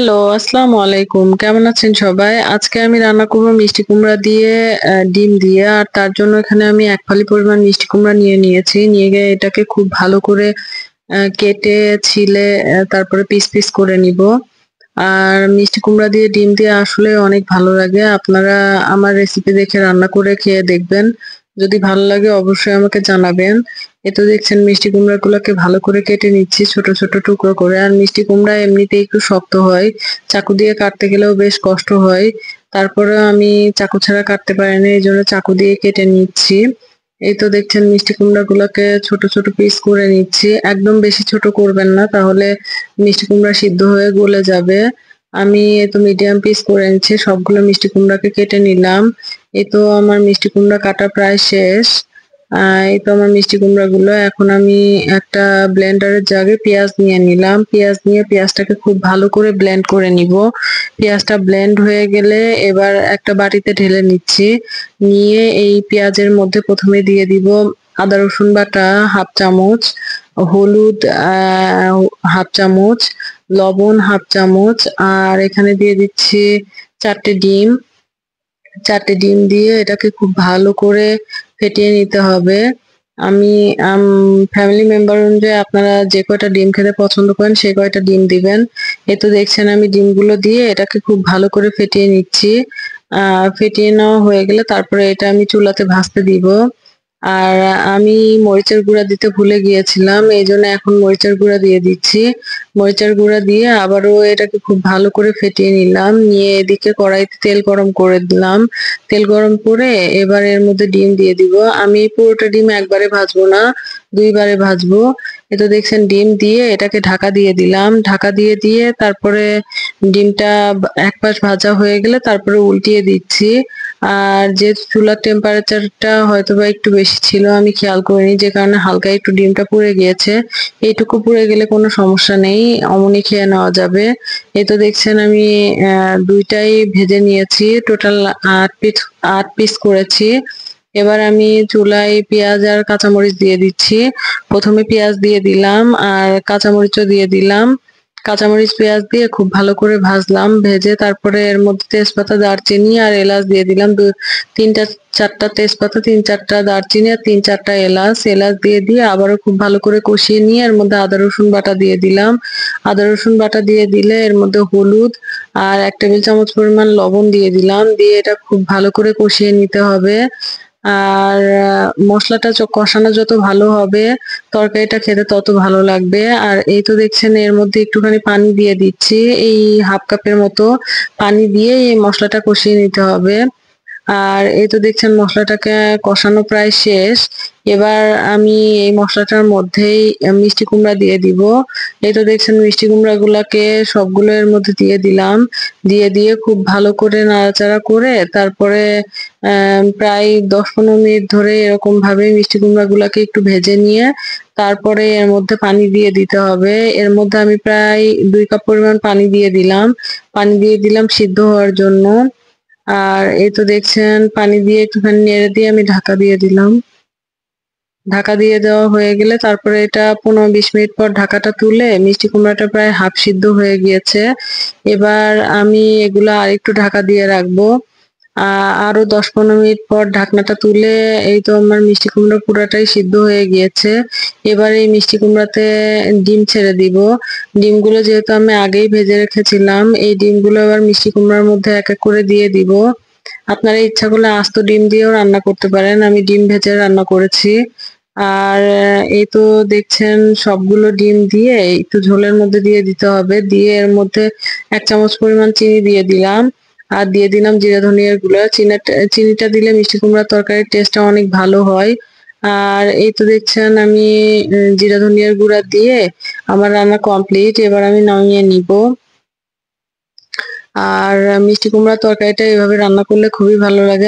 Hello, আসসালামু আলাইকুম। কেমন আছেন সবাই? আজকে আমি রান্না করব মিষ্টি কুমড়া দিয়ে ডিম দিয়ে। আর তার জন্য এখানে আমি ১ ফালি পরিমাণ মিষ্টি কুমড়া নিয়ে নিয়েছি। নিয়ে গিয়ে এটাকে খুব ভালো করে কেটে ছিলে তারপরে পিস, পিস করে নিবো। আর মিষ্টি কুমড়া দিয়ে ডিম দিয়ে আসলে অনেক ভালো লাগে। আপনারা আমার রেসিপি দেখে রান্না করে খেয়ে দেখবেন। যদি ভালো লাগে অবশ্যই আমাকে জানাবেন। এই তো দেখছেন মিষ্টি কুমড়াগুলোকে ভালো করে কেটে নিচ্ছি ছোট, ছোট টুকরো করে। আর মিষ্টি কুমড়া এমনিতেই একটু শক্ত হয়। চাকু দিয়ে কাটতে গেলেও বেশ কষ্ট হয়। তারপরেও আমি চাকু ছাড়া কাটতে পারি না। এজন্য চাকু দিয়ে কেটে নিচ্ছি। এই তো দেখছেন মিষ্টি কুমড়াগুলোকে ছোট, ছোট পিস করে নিচ্ছি। একদম বেশি ছোট করবেন না, তাহলে মিষ্টি কুমড়া সিদ্ধ হয়ে গলে যাবে। আমি এই তো মিডিয়াম পিস করে নিচ্ছি। সবগুলো মিষ্টি কুমড়াকে কেটে নিলাম। এই তো আমার মিষ্টি কুমড়া কাটা প্রায় শেষ। এই তো আমার মিষ্টি কুমড়াগুলো এখন আমি একটা ব্লেন্ডারের জাগে পেঁয়াজ নিয়ে নিলাম। পেঁয়াজ নিয়ে পেঁয়াজটাকে খুব ভালো করে ব্লেন্ড করে নিব। পেঁয়াজটা ব্লেন্ড হয়ে গেলে এবার একটা বাটিতে ঢেলে নিচ্ছি। নিয়ে এই পেঁয়াজের মধ্যে প্রথমে দিয়ে দিব আদা রসুন বাটা 1/2 চামচ, হলুদ 1/2 চামচ, লবণ 1/2 চামচ, আর এখানে দিয়ে দিচ্ছি 4টে ডিম। 4টে ডিম দিয়ে এটাকে খুব ভালো করে ফেটিয়ে নিতে হবে। আমি ফ্যামিলি মেম্বার অনুযায়ী আপনারা যে কয়টা ডিম খেতে পছন্দ করেন সে কয়টা ডিম দিবেন। এই তো দেখছেন আমি ডিমগুলো দিয়ে এটাকে খুব ভালো করে ফেটিয়ে নিচ্ছি। ফেটিয়ে নেওয়া হয়ে গেলে তারপরে এটা আমি চুলাতে ভাজতে দিব। আর আমি মরিচের গুঁড়া দিতে ভুলে গিয়েছিলাম। এইজন্য এখন মরিচের গুঁড়া দিয়ে দিচ্ছি। মরিচের গুঁড়া দিয়ে আবারও এটাকে খুব ভালো করে ফেটিয়ে নিলাম। নিয়ে এদিকে কড়াইতে তেল গরম করে দিলাম। তেল গরম করে এবার এর মধ্যে ডিম দিয়ে দিব। আমি পুরোটা ডিম একবারে ভাজবো না, 2 বারে ভাজবো। এই তো দেখছেন ডিম দিয়ে এটাকে ঢাকা দিয়ে দিলাম। ঢাকা দিয়ে দিয়ে তারপরে ডিমটা এক পাশ ভাজা হয়ে গেলে তারপরে উল্টিয়ে দিচ্ছি। আর যেহেতু চুলার টেম্পারেচারটা হয়তোবা একটু বেশি ছিল, আমি খেয়াল করিনি, যে কারণে হালকা একটু ডিমটা পুড়ে গিয়েছে। এইটুকু পুড়ে গেলে কোনো সমস্যা নেই, অমনি খেয়ে নেওয়া যাবে। এই তো দেখছেন আমি দুইটাই ভেজে নিয়েছি। টোটাল 8 পিস করেছি। এবার আমি চুলায় পেঁয়াজ আর কাঁচামরিচ দিয়ে দিচ্ছি। প্রথমে পেঁয়াজ দিয়ে দিলাম আর কাঁচামরিচও দিয়ে দিলাম। কাঁচামরিচ পেঁয়াজ দিয়ে খুব ভালো করে ভাজলাম। ভেজে তারপরে এর মধ্যে তেজপাতা, দারচিনি আর এলাচ দিয়ে দিলাম। 3টা 4টা তেজপাতা, 3-4টা দারচিনি আর 3-4টা এলাচ দিয়ে দিয়ে আবারও খুব ভালো করে কষিয়ে নিয়ে এর মধ্যে আদা রসুন বাটা দিয়ে দিলাম। আদা রসুন বাটা দিয়ে দিলে এর মধ্যে হলুদ আর 1 টেবিল চামচ পরিমাণ লবণ দিয়ে দিলাম। দিয়ে এটা খুব ভালো করে কষিয়ে নিতে হবে। আর মশলাটা কষানো যত ভালো হবে তরকারিটা খেতে তত ভালো লাগবে। আর এই তো দেখছেন এর মধ্যে একটুখানি পানি দিয়ে দিচ্ছি। এই 1/2 কাপের মতো পানি দিয়ে এই মশলাটা কষিয়ে নিতে হবে। আর এই তো দেখছেন মশলাটাকে কষানো প্রায় শেষ। এবার আমি এই মশলাটার মধ্যেই মিষ্টি কুমড়া দিয়ে দিব। এই তো দেখছেন মিষ্টি কুমড়াগুলাকে সবগুলো এর মধ্যে দিয়ে দিলাম। দিয়ে দিয়ে খুব ভালো করে নাড়াচাড়া করে তারপরে প্রায় 10-15 মিনিট ধরে এরকম ভাবে মিষ্টি কুমড়াগুলাকে একটু ভেজে নিয়ে তারপরে এর মধ্যে পানি দিয়ে দিতে হবে। এর মধ্যে আমি প্রায় 2 কাপ পরিমাণ পানি দিয়ে দিলাম। পানি দিয়ে দিলাম সিদ্ধ হওয়ার জন্য। আর এই তো দেখছেন পানি দিয়ে একটুখানি নেড়ে দিয়ে আমি ঢাকা দিয়ে দিলাম। ঢাকা দিয়ে দেওয়া হয়ে গেলে তারপরে এটা 15-20 মিনিট পর ঢাকাটা তুলে মিষ্টি কুমড়াটা প্রায় হাফ সিদ্ধ হয়ে গিয়েছে। এবার আমি এগুলা আরেকটু ঢাকা দিয়ে রাখবো। আরো 10-15 মিনিট পর ঢাকনাটা তুলে এই তো আমার মিষ্টি কুমড়া পুরাটাই সিদ্ধ হয়ে গিয়েছে। এবার এই মিষ্টি কুমড়াতে ডিম ছেড়ে দিব। ডিমগুলো যেহেতু আমি আগেই ভেজে রেখেছিলাম, এই ডিমগুলো এবার মিষ্টি কুমড়ার মধ্যে এক এক করে দিয়ে দিব। আপনারা ইচ্ছা করলে আস্ত ডিম দিয়েও রান্না করতে পারেন। আমি ডিম ভেজে রান্না করেছি। আর এই তো দেখছেন সবগুলো ডিম দিয়ে একটু ঝোলের মধ্যে দিয়ে দিতে হবে। দিয়ে এর মধ্যে 1 চামচ পরিমাণ চিনি দিয়ে দিলাম। আর দিয়ে দিলাম জিরা ধনিয়ার গুঁড়া। চিনিটা দিলে মিষ্টি কুমড়ার তরকারির টেস্টটা অনেক ভালো হয়। আর এই তো দেখছেন আমি জিরা ধনিয়ার গুঁড়া দিয়ে আমার রান্না কমপ্লিট। এবার আমি নামিয়ে নিব। আর মিষ্টি কুমড়ার তরকারিটা এভাবে রান্না করলে খুবই ভালো লাগে।